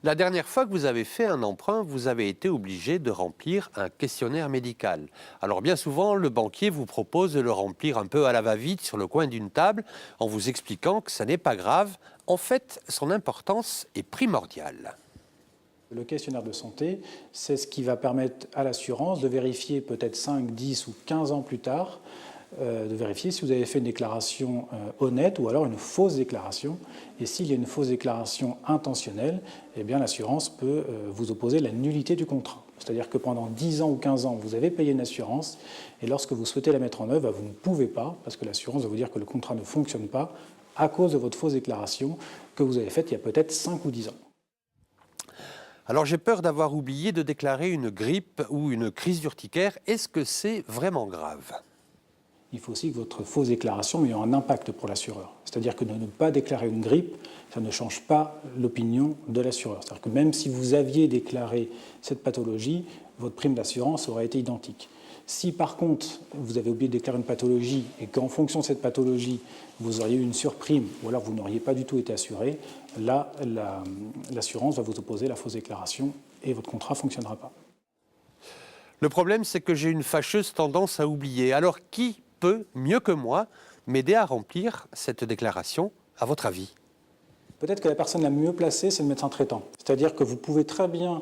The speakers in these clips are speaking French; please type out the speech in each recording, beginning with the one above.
La dernière fois que vous avez fait un emprunt, vous avez été obligé de remplir un questionnaire médical. Alors bien souvent, le banquier vous propose de le remplir un peu à la va-vite sur le coin d'une table en vous expliquant que ça n'est pas grave. En fait, son importance est primordiale. Le questionnaire de santé, c'est ce qui va permettre à l'assurance de vérifier peut-être 5, 10 ou 15 ans plus tard, de vérifier si vous avez fait une déclaration honnête ou alors une fausse déclaration. Et s'il y a une fausse déclaration intentionnelle, eh bien l'assurance peut vous opposer la nullité du contrat. C'est-à-dire que pendant 10 ans ou 15 ans, vous avez payé une assurance et lorsque vous souhaitez la mettre en œuvre, vous ne pouvez pas parce que l'assurance va vous dire que le contrat ne fonctionne pas à cause de votre fausse déclaration que vous avez faite il y a peut-être 5 ou 10 ans. Alors j'ai peur d'avoir oublié de déclarer une grippe ou une crise urticaire. Est-ce que c'est vraiment grave ? Il faut aussi que votre fausse déclaration ait un impact pour l'assureur. C'est-à-dire que de ne pas déclarer une grippe, ça ne change pas l'opinion de l'assureur. C'est-à-dire que même si vous aviez déclaré cette pathologie, votre prime d'assurance aurait été identique. Si par contre vous avez oublié de déclarer une pathologie et qu'en fonction de cette pathologie vous auriez eu une surprime ou alors vous n'auriez pas du tout été assuré, là l'assurance va vous opposer la fausse déclaration et votre contrat ne fonctionnera pas. Le problème, c'est que j'ai une fâcheuse tendance à oublier. Alors qui peut, mieux que moi, m'aider à remplir cette déclaration, à votre avis ? Peut-être que la personne la mieux placée, c'est le médecin traitant. C'est-à-dire que vous pouvez très bien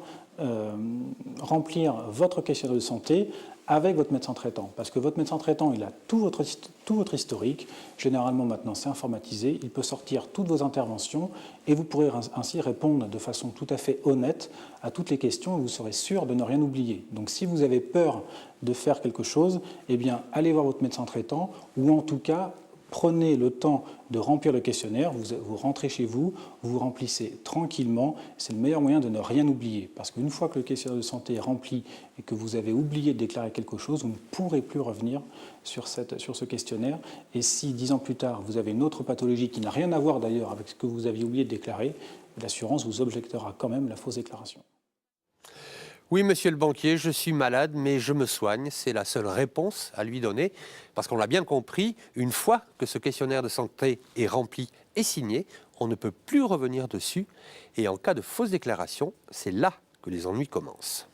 remplir votre questionnaire de santé avec votre médecin traitant. Parce que votre médecin traitant, il a tout votre historique. Généralement, maintenant, c'est informatisé. Il peut sortir toutes vos interventions et vous pourrez ainsi répondre de façon tout à fait honnête à toutes les questions et vous serez sûr de ne rien oublier. Donc, si vous avez peur de faire quelque chose, eh bien, allez voir votre médecin traitant ou en tout cas, prenez le temps de remplir le questionnaire, vous rentrez chez vous, vous remplissez tranquillement. C'est le meilleur moyen de ne rien oublier. Parce qu'une fois que le questionnaire de santé est rempli et que vous avez oublié de déclarer quelque chose, vous ne pourrez plus revenir sur ce questionnaire. Et si 10 ans plus tard, vous avez une autre pathologie qui n'a rien à voir d'ailleurs avec ce que vous aviez oublié de déclarer, l'assurance vous objectera quand même la fausse déclaration. Oui, monsieur le banquier, je suis malade, mais je me soigne. C'est la seule réponse à lui donner. Parce qu'on l'a bien compris, une fois que ce questionnaire de santé est rempli et signé, on ne peut plus revenir dessus. Et en cas de fausse déclaration, c'est là que les ennuis commencent.